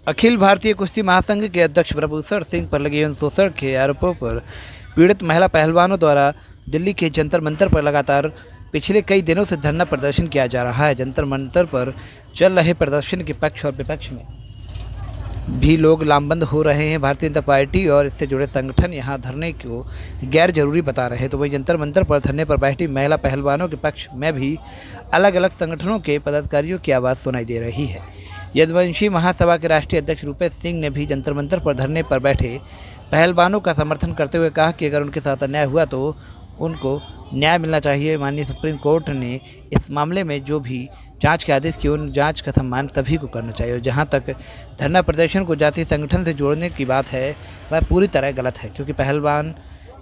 अखिल भारतीय कुश्ती महासंघ के अध्यक्ष प्रभूषण सिंह पर लगे यौन शोषण के आरोपों पर पीड़ित महिला पहलवानों द्वारा दिल्ली के जंतर मंतर पर लगातार पिछले कई दिनों से धरना प्रदर्शन किया जा रहा है। जंतर मंतर पर चल रहे प्रदर्शन के पक्ष और विपक्ष में भी लोग लामबंद हो रहे हैं। भारतीय जनता पार्टी और इससे जुड़े संगठन यहां धरने को गैर जरूरी बता रहे हैं, तो वहीं जंतर मंतर पर धरने पर बैठी महिला पहलवानों के पक्ष में भी अलग अलग संगठनों के पदाधिकारियों की आवाज़ सुनाई दे रही है। यदुवंशी महासभा के राष्ट्रीय अध्यक्ष रूपेश सिंह ने भी जंतर मंतर पर धरने पर बैठे पहलवानों का समर्थन करते हुए कहा कि अगर उनके साथ अन्याय हुआ तो उनको न्याय मिलना चाहिए। माननीय सुप्रीम कोर्ट ने इस मामले में जो भी जांच के आदेश किए, उन जांच का सम्मान सभी को करना चाहिए। और जहां तक धरना प्रदर्शन को जातीय संगठन से जोड़ने की बात है, वह पूरी तरह गलत है, क्योंकि पहलवान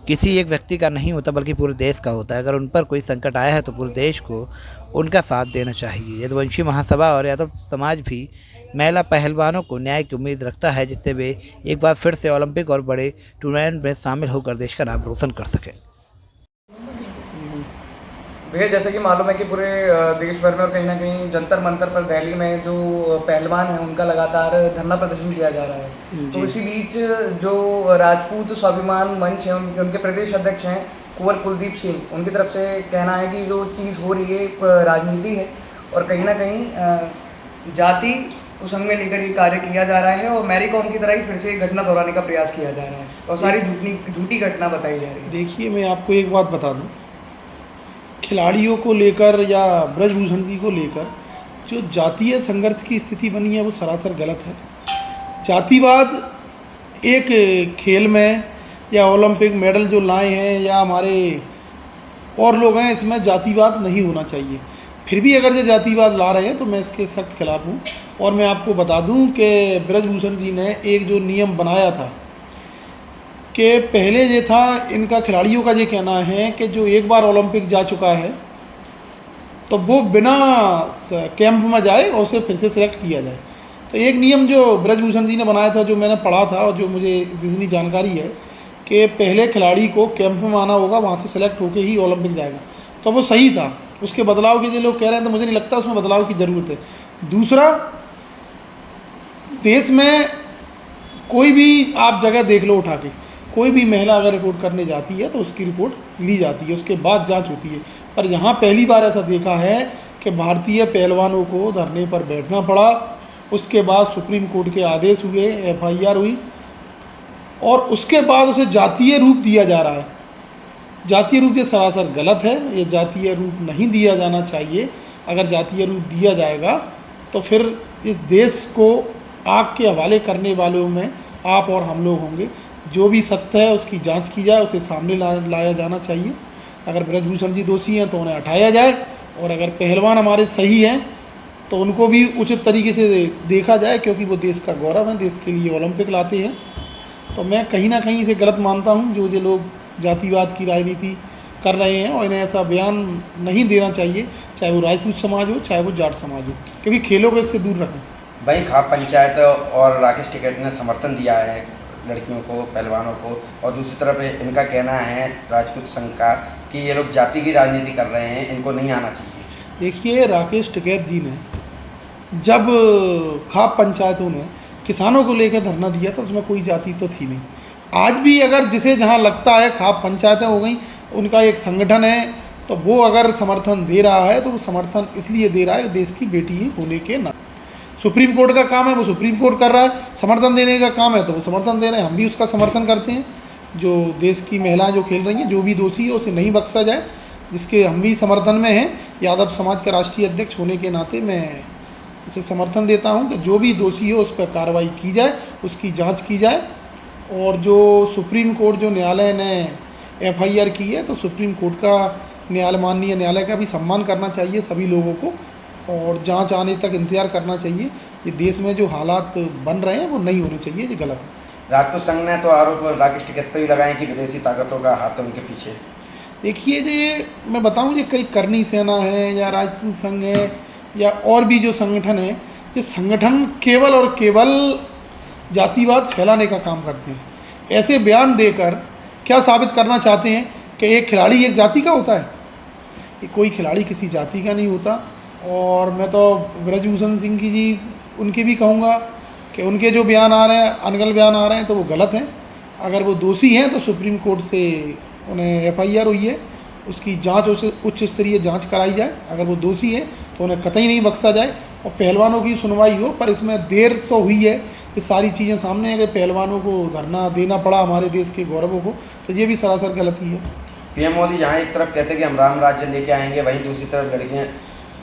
किसी एक व्यक्ति का नहीं होता बल्कि पूरे देश का होता है। अगर उन पर कोई संकट आया है तो पूरे देश को उनका साथ देना चाहिए। यदुवंशी महासभा और यादव समाज भी महिला पहलवानों को न्याय की उम्मीद रखता है, जिससे वे एक बार फिर से ओलंपिक और बड़े टूर्नामेंट में शामिल होकर देश का नाम रोशन कर सकें। भैया, जैसे कि मालूम है कि पूरे देश भर में और कहीं ना कहीं जंतर मंतर पर दिल्ली में जो पहलवान हैं उनका लगातार धरना प्रदर्शन किया जा रहा है। तो इसी बीच जो राजपूत स्वाभिमान मंच है उनके प्रदेश अध्यक्ष हैं कुंवर कुलदीप सिंह, उनकी तरफ से कहना है कि जो चीज़ हो रही है राजनीति है और कहीं ना कहीं जाति को संग में लेकर ये कार्य किया जा रहा है और मैरी कॉम की तरह ही फिर से घटना दोहराने का प्रयास किया जा रहा है और सारी झूठी घटना बताई जा रही है। देखिए, मैं आपको एक बात बता दूं, खिलाड़ियों को लेकर या ब्रजभूषण जी को लेकर जो जातीय संघर्ष की स्थिति बनी है वो सरासर गलत है। जातिवाद एक खेल में या ओलंपिक मेडल जो लाए हैं या हमारे और लोग हैं, इसमें जातिवाद नहीं होना चाहिए। फिर भी अगर ये जातिवाद ला रहे हैं तो मैं इसके सख्त खिलाफ हूँ। और मैं आपको बता दूं कि ब्रजभूषण जी ने एक जो नियम बनाया था कि पहले ये था, इनका खिलाड़ियों का ये कहना है कि जो एक बार ओलंपिक जा चुका है तो वो बिना कैंप में जाए और उसे फिर से सिलेक्ट किया जाए। तो एक नियम जो ब्रजभूषण जी ने बनाया था, जो मैंने पढ़ा था और जो मुझे जितनी जानकारी है कि पहले खिलाड़ी को कैंप में आना होगा, वहाँ से सेलेक्ट होकर ही ओलंपिक जाएगा। तो वो सही था। उसके बदलाव के जो लोग कह रहे हैं तो मुझे नहीं लगता उसमें बदलाव की ज़रूरत है। दूसरा, देश में कोई भी आप जगह देख लो उठा के, कोई भी महिला अगर रिपोर्ट करने जाती है तो उसकी रिपोर्ट ली जाती है, उसके बाद जांच होती है। पर यहाँ पहली बार ऐसा देखा है कि भारतीय पहलवानों को धरने पर बैठना पड़ा, उसके बाद सुप्रीम कोर्ट के आदेश हुए, FIR हुई और उसके बाद उसे जातीय रूप दिया जा रहा है। जातीय रूप ये सरासर गलत है, ये जातीय रूप नहीं दिया जाना चाहिए। अगर जातीय रूप दिया जाएगा तो फिर इस देश को आग के हवाले करने वालों में आप और हम लोग होंगे। जो भी सत्य है उसकी जांच की जाए, उसे सामने लाया जाना चाहिए। अगर ब्रजभूषण जी दोषी हैं तो उन्हें हटाया जाए और अगर पहलवान हमारे सही हैं तो उनको भी उचित तरीके से देखा जाए, क्योंकि वो देश का गौरव है, देश के लिए ओलंपिक लाते हैं। तो मैं कहीं ना कहीं इसे गलत मानता हूँ जो ये लोग जातिवाद की राजनीति कर रहे हैं, और इन्हें ऐसा बयान नहीं देना चाहिए, चाहे वो राजपूत समाज हो चाहे वो जाट समाज हो, क्योंकि खेलों को इससे दूर रखें। भाई, खाप पंचायत और राकेश टिकैत ने समर्थन दिया है लड़कियों को, पहलवानों को, और दूसरी तरफ इनका कहना है राजपूत संघ का कि ये लोग जाति की राजनीति कर रहे हैं, इनको नहीं आना चाहिए। देखिए, राकेश टिकैत जी ने जब खाप पंचायतों ने किसानों को लेकर धरना दिया था उसमें कोई जाति तो थी नहीं। आज भी अगर जिसे जहाँ लगता है खाप पंचायतें हो गई, उनका एक संगठन है, तो वो अगर समर्थन दे रहा है तो वो समर्थन इसलिए दे रहा है देश की बेटी होने के नाते। सुप्रीम कोर्ट का काम है, वो सुप्रीम कोर्ट कर रहा है, समर्थन देने का काम है तो वो समर्थन दे रहे हैं, हम भी उसका समर्थन करते हैं। जो देश की महिलाएं जो खेल रही हैं, जो भी दोषी है उसे नहीं बख्शा जाए, जिसके हम भी समर्थन में हैं। यादव समाज का राष्ट्रीय अध्यक्ष होने के नाते मैं उसे समर्थन देता हूं कि जो भी दोषी है उस पर कार्रवाई की जाए, उसकी जांच की जाए। और जो सुप्रीम कोर्ट जो न्यायालय ने FIR की है, तो सुप्रीम कोर्ट का माननीय न्यायालय का भी सम्मान करना चाहिए सभी लोगों को, और जांच आने तक इंतजार करना चाहिए। ये देश में जो हालात बन रहे हैं वो नहीं होने चाहिए, ये गलत है। राजपूत संघ ने तो आरोप राकेश टिकैत पर भी लगाए कि विदेशी ताकतों का हाथ है उनके पीछे। देखिए, ये मैं बताऊं, ये कई करनी सेना है या राजपूत संघ है या और भी जो संगठन है, ये संगठन केवल और केवल जातिवाद फैलाने का काम करते हैं। ऐसे बयान देकर क्या साबित करना चाहते हैं कि एक खिलाड़ी एक जाति का होता है? ये कोई खिलाड़ी किसी जाति का नहीं होता। और मैं तो ब्रजभूषण सिंह जी उनके भी कहूँगा कि उनके जो बयान आ रहे हैं, अनगढ़ बयान आ रहे हैं, तो वो गलत हैं। अगर वो दोषी हैं तो सुप्रीम कोर्ट से उन्हें FIR हुई है, उसकी जांच, उच्च स्तरीय जांच कराई जाए। अगर वो दोषी है तो उन्हें कतई नहीं बख्शा जाए और पहलवानों की सुनवाई हो। पर इसमें देर तो हुई है, ये सारी चीज़ें सामने है कि पहलवानों को धरना देना पड़ा हमारे देश के गौरवों को, तो ये भी सरासर गलती है। PM मोदी जहाँ एक तरफ कहते हैं कि हम राम राज्य लेके आएंगे, वहीं दूसरी तरफ लड़कियाँ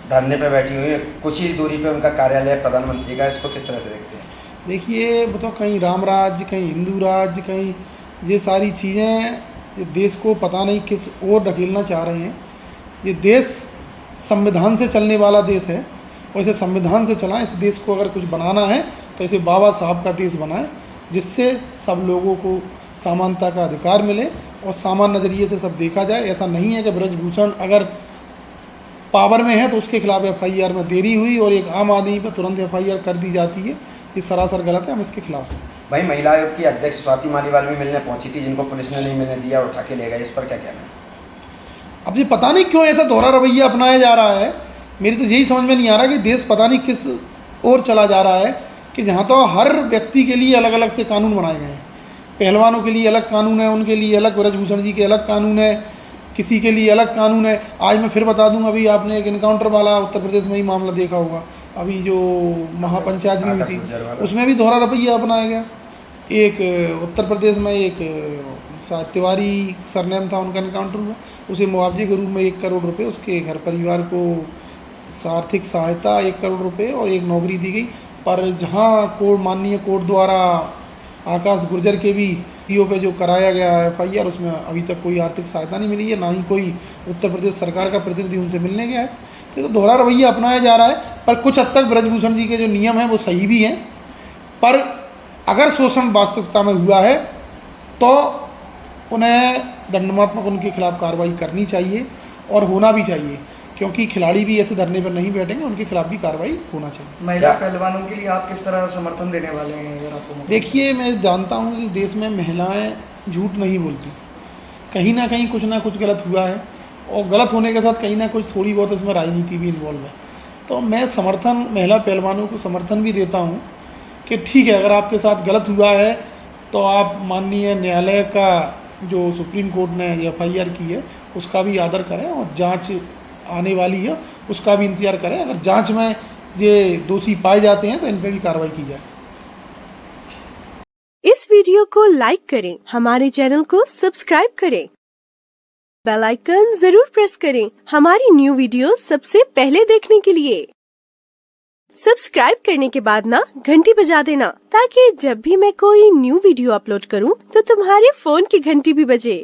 धरने पे बैठी हुई हैं, कुछ ही दूरी पे उनका कार्यालय है प्रधानमंत्री का, इसको किस तरह से देखते हैं? देखिए, वो तो कहीं राम राज्य, कहीं हिंदू राज्य, कहीं ये सारी चीज़ें ये देश को पता नहीं किस ओर ढकेलना चाह रहे हैं। ये देश संविधान से चलने वाला देश है और इसे संविधान से चलाएं। इस देश को अगर कुछ बनाना है तो इसे बाबा साहब का देश बनाएं, जिससे सब लोगों को समानता का अधिकार मिले और सामान नज़रिए से सब देखा जाए। ऐसा नहीं है कि ब्रजभूषण अगर पावर में है तो उसके खिलाफ FIR में देरी हुई और एक आम आदमी पर तुरंत FIR कर दी जाती है। ये सरासर गलत है, हम इसके खिलाफ हैं। भाई, महिला आयोग की अध्यक्ष स्वाति मालीवाल भी मिलने पहुंची थी, जिनको पुलिस ने नहीं मिलने दिया, उठा के ले गए, इस पर क्या कहना है? अब ये पता नहीं क्यों ऐसा दोहरा रवैया अपनाया जा रहा है। मेरी तो यही समझ में नहीं आ रहा कि देश पता नहीं किस ओर चला जा रहा है, कि जहाँ तो हर व्यक्ति के लिए अलग अलग से कानून बनाए गए हैं। पहलवानों के लिए अलग कानून है, उनके लिए अलग, ब्रजभूषण जी के अलग कानून है, किसी के लिए अलग कानून है। आज मैं फिर बता दूं, अभी आपने एक इनकाउंटर वाला उत्तर प्रदेश में ही मामला देखा होगा, अभी जो महापंचायत में हुई थी, उसमें भी दोहरा रवैया अपनाया गया। एक उत्तर प्रदेश में एक तिवारी सरनेम था, उनका इनकाउंटर हुआ, उसे मुआवजे के रूप में 1 करोड़ रुपए, उसके घर परिवार को आर्थिक सहायता 1 करोड़ रुपए और एक नौकरी दी गई। पर जहाँ कोर्ट, माननीय कोर्ट द्वारा आकाश गुर्जर के भी पीओ पे जो कराया गया FIR, उसमें अभी तक कोई आर्थिक सहायता नहीं मिली है, ना ही कोई उत्तर प्रदेश सरकार का प्रतिनिधि उनसे मिलने गया है। तो दोहरा रवैया अपनाया जा रहा है। पर कुछ हद तक ब्रजभूषण जी के जो नियम हैं वो सही भी हैं, पर अगर शोषण वास्तविकता में हुआ है तो उन्हें दंडात्मक उनके खिलाफ कार्रवाई करनी चाहिए और होना भी चाहिए, क्योंकि खिलाड़ी भी ऐसे धरने पर नहीं बैठेंगे, उनके खिलाफ भी कार्रवाई होना चाहिए। महिला पहलवानों के लिए आप किस तरह समर्थन देने वाले हैं, अगर आपको मौका? देखिए, मैं जानता हूँ कि देश में महिलाएं झूठ नहीं बोलती, कहीं ना कहीं कुछ ना कुछ गलत हुआ है और गलत होने के साथ कहीं ना कुछ थोड़ी बहुत इसमें राजनीति भी इन्वॉल्व है। तो मैं समर्थन महिला पहलवानों को समर्थन भी देता हूँ कि ठीक है, अगर आपके साथ गलत हुआ है तो आप माननीय न्यायालय का जो सुप्रीम कोर्ट ने FIR की है उसका भी आदर करें और जांच आने वाली है उसका भी इंतजार करें। अगर जांच में ये दोषी पाए जाते हैं तो इन पर भी कार्रवाई की जाए। इस वीडियो को लाइक करें, हमारे चैनल को सब्सक्राइब करें, बेल आइकन जरूर प्रेस करें हमारी न्यू वीडियो सबसे पहले देखने के लिए। सब्सक्राइब करने के बाद ना घंटी बजा देना, ताकि जब भी मैं कोई न्यू वीडियो अपलोड करूं तो तुम्हारे फोन की घंटी भी बजे।